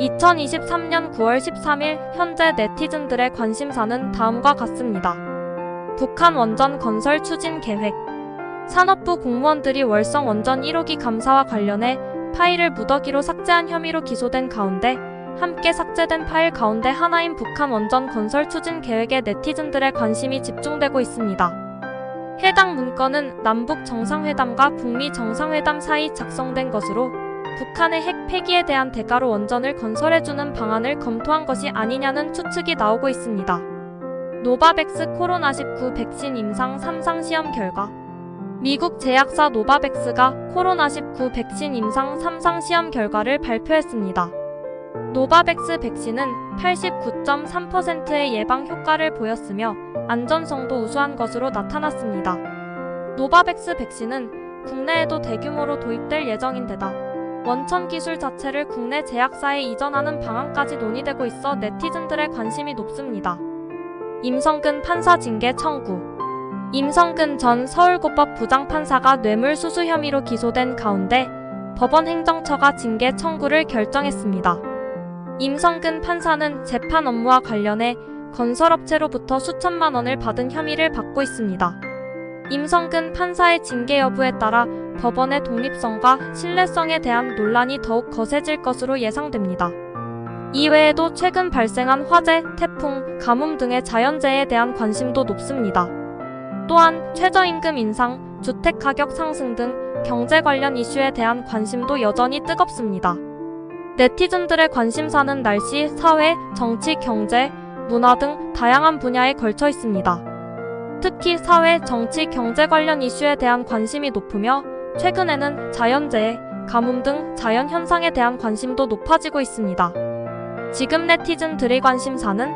2023년 9월 13일 현재 네티즌들의 관심사는 다음과 같습니다. 북한 원전 건설 추진 계획. 산업부 공무원들이 월성 원전 1호기 감사와 관련해 파일을 무더기로 삭제한 혐의로 기소된 가운데 함께 삭제된 파일 가운데 하나인 북한 원전 건설 추진 계획에 네티즌들의 관심이 집중되고 있습니다. 해당 문건은 남북 정상회담과 북미 정상회담 사이 작성된 것으로 북한의 핵 폐기에 대한 대가로 원전을 건설해주는 방안을 검토한 것이 아니냐는 추측이 나오고 있습니다. 노바백스 코로나19 백신 임상 3상 시험 결과. 미국 제약사 노바백스가 코로나19 백신 임상 3상 시험 결과를 발표했습니다. 노바백스 백신은 89.3%의 예방 효과를 보였으며 안전성도 우수한 것으로 나타났습니다. 노바백스 백신은 국내에도 대규모로 도입될 예정인데다 원천 기술 자체를 국내 제약사에 이전하는 방안까지 논의되고 있어 네티즌들의 관심이 높습니다. 임성근 판사 징계 청구. 임성근 전 서울고법 부장판사가 뇌물수수 혐의로 기소된 가운데 법원 행정처가 징계 청구를 결정했습니다. 임성근 판사는 재판 업무와 관련해 건설업체로부터 수천만 원을 받은 혐의를 받고 있습니다. 임성근 판사의 징계 여부에 따라 법원의 독립성과 신뢰성에 대한 논란이 더욱 거세질 것으로 예상됩니다. 이외에도 최근 발생한 화재, 태풍, 가뭄 등의 자연재해에 대한 관심도 높습니다. 또한 최저임금 인상, 주택가격 상승 등 경제 관련 이슈에 대한 관심도 여전히 뜨겁습니다. 네티즌들의 관심사는 날씨, 사회, 정치, 경제, 문화 등 다양한 분야에 걸쳐 있습니다. 특히 사회, 정치, 경제 관련 이슈에 대한 관심이 높으며 최근에는 자연재해, 가뭄 등 자연현상에 대한 관심도 높아지고 있습니다. 지금 네티즌들의 관심사는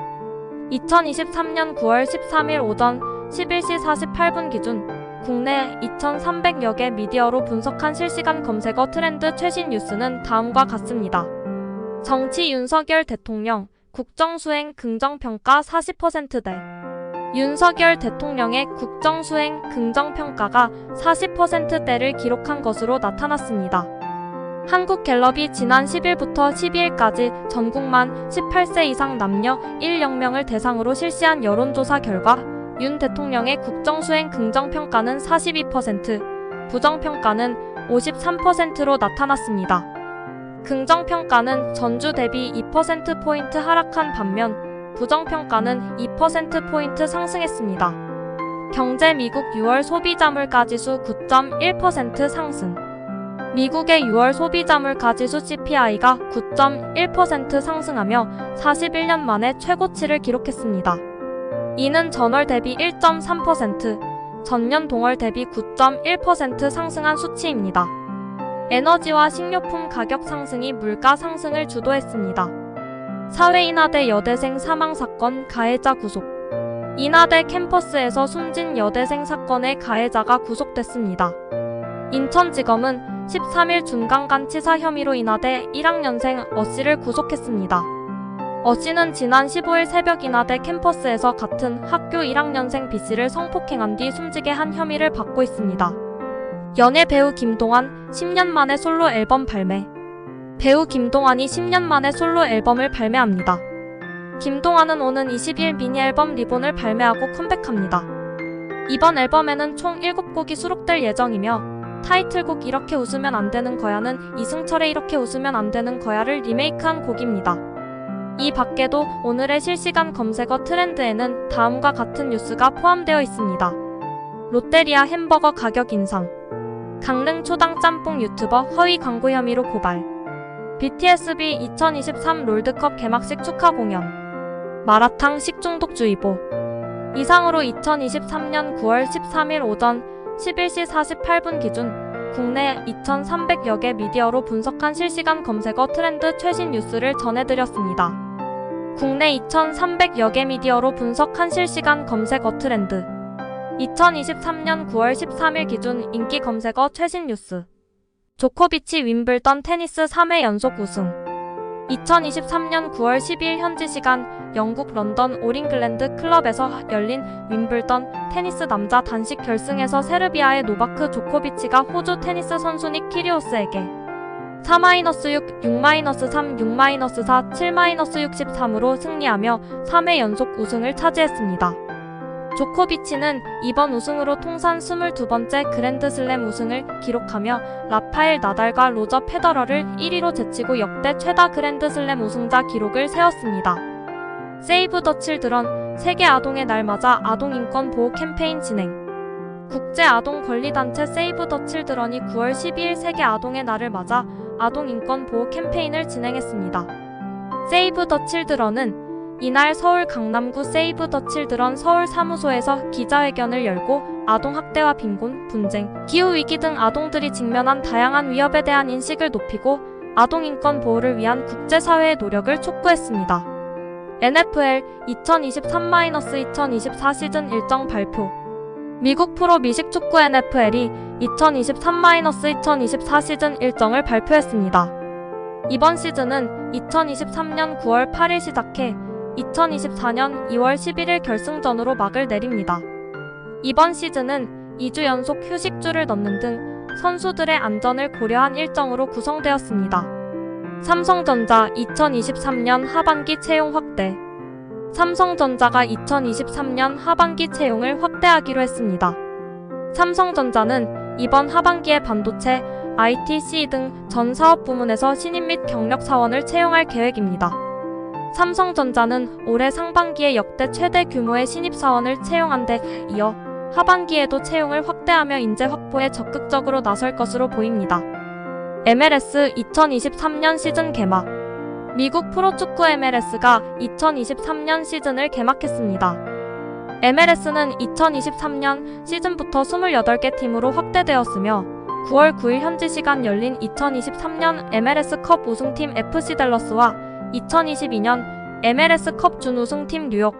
2023년 9월 13일 오전 11시 48분 기준 국내 2,300여 개 미디어로 분석한 실시간 검색어 트렌드 최신 뉴스는 다음과 같습니다. 정치 윤석열 대통령, 국정수행 긍정평가 40%대. 윤석열 대통령의 국정수행 긍정평가가 40%대를 기록한 것으로 나타났습니다. 한국갤럽이 지난 10일부터 12일까지 전국만 18세 이상 남녀 1,000명을 대상으로 실시한 여론조사 결과 윤 대통령의 국정수행 긍정평가는 42%, 부정평가는 53%로 나타났습니다. 긍정평가는 전주 대비 2%포인트 하락한 반면 부정평가는 2%포인트 상승했습니다. 경제 미국 6월 소비자물가지수 9.1% 상승. 미국의 6월 소비자물가지수 CPI가 9.1% 상승하며 41년 만에 최고치를 기록했습니다. 이는 전월 대비 1.3%, 전년 동월 대비 9.1% 상승한 수치입니다. 에너지와 식료품 가격 상승이 물가 상승을 주도했습니다. 사회 인하대 여대생 사망 사건 가해자 구속. 인하대 캠퍼스에서 숨진 여대생 사건의 가해자가 구속됐습니다. 인천지검은 13일 중간간치사 혐의로 인하대 1학년생 어씨를 구속했습니다. 어씨는 지난 15일 새벽 인하대 캠퍼스에서 같은 학교 1학년생 B씨를 성폭행한 뒤 숨지게 한 혐의를 받고 있습니다. 연예 배우 김동완 10년 만에 솔로 앨범 발매. 배우 김동완이 10년 만에 솔로 앨범을 발매합니다. 김동완은 오는 20일 미니 앨범 리본을 발매하고 컴백합니다. 이번 앨범에는 총 7곡이 수록될 예정이며 타이틀곡 이렇게 웃으면 안 되는 거야는 이승철의 이렇게 웃으면 안 되는 거야를 리메이크한 곡입니다. 이 밖에도 오늘의 실시간 검색어 트렌드에는 다음과 같은 뉴스가 포함되어 있습니다. 롯데리아 햄버거 가격 인상. 강릉 초당 짬뽕 유튜버 허위 광고 혐의로 고발. BTSB 2023 롤드컵 개막식 축하 공연. 마라탕 식중독주의보. 이상으로 2023년 9월 13일 오전 11시 48분 기준 국내 2,300여 개 미디어로 분석한 실시간 검색어 트렌드 최신 뉴스를 전해드렸습니다. 국내 2,300여 개 미디어로 분석한 실시간 검색어 트렌드. 2023년 9월 13일 기준 인기 검색어 최신 뉴스. 조코비치 윈블던 테니스 3회 연속 우승. 2023년 9월 12일 현지 시간 영국 런던 올잉글랜드 클럽에서 열린 윈블던 테니스 남자 단식 결승에서 세르비아의 노바크 조코비치가 호주 테니스 선수 닉 키리오스에게 4-6, 6-3, 6-4, 7-63으로 승리하며 3회 연속 우승을 차지했습니다. 조코비치는 이번 우승으로 통산 22번째 그랜드슬램 우승을 기록하며 라파엘 나달과 로저 페더러를 1위로 제치고 역대 최다 그랜드슬램 우승자 기록을 세웠습니다. 세이브 더 칠드런, 세계 아동의 날 맞아 아동인권 보호 캠페인 진행. 국제 아동 권리단체 세이브 더 칠드런이 9월 12일 세계 아동의 날을 맞아 아동인권 보호 캠페인을 진행했습니다. 세이브 더 칠드런은 이날 서울 강남구 세이브 더 칠드런 서울 사무소에서 기자회견을 열고 아동학대와 빈곤, 분쟁, 기후위기 등 아동들이 직면한 다양한 위협에 대한 인식을 높이고 아동인권 보호를 위한 국제사회의 노력을 촉구했습니다. NFL 2023-2024 시즌 일정 발표. 미국 프로 미식축구 NFL이 2023-2024 시즌 일정을 발표했습니다. 이번 시즌은 2023년 9월 8일 시작해 2024년 2월 11일 결승전으로 막을 내립니다. 이번 시즌은 2주 연속 휴식주를 넣는 등 선수들의 안전을 고려한 일정으로 구성되었습니다. 삼성전자 2023년 하반기 채용 확대. 삼성전자가 2023년 하반기 채용을 확대하기로 했습니다. 삼성전자는 이번 하반기에 반도체, ITC 등 전 사업 부문에서 신입 및 경력 사원을 채용할 계획입니다. 삼성전자는 올해 상반기에 역대 최대 규모의 신입사원을 채용한 데 이어 하반기에도 채용을 확대하며 인재 확보에 적극적으로 나설 것으로 보입니다. MLS 2023년 시즌 개막. 미국 프로축구 MLS가 2023년 시즌을 개막했습니다. MLS는 2023년 시즌부터 28개 팀으로 확대되었으며 9월 9일 현지 시간 열린 2023년 MLS컵 우승팀 FC 댈러스와 2022년 MLS컵 준우승팀 뉴욕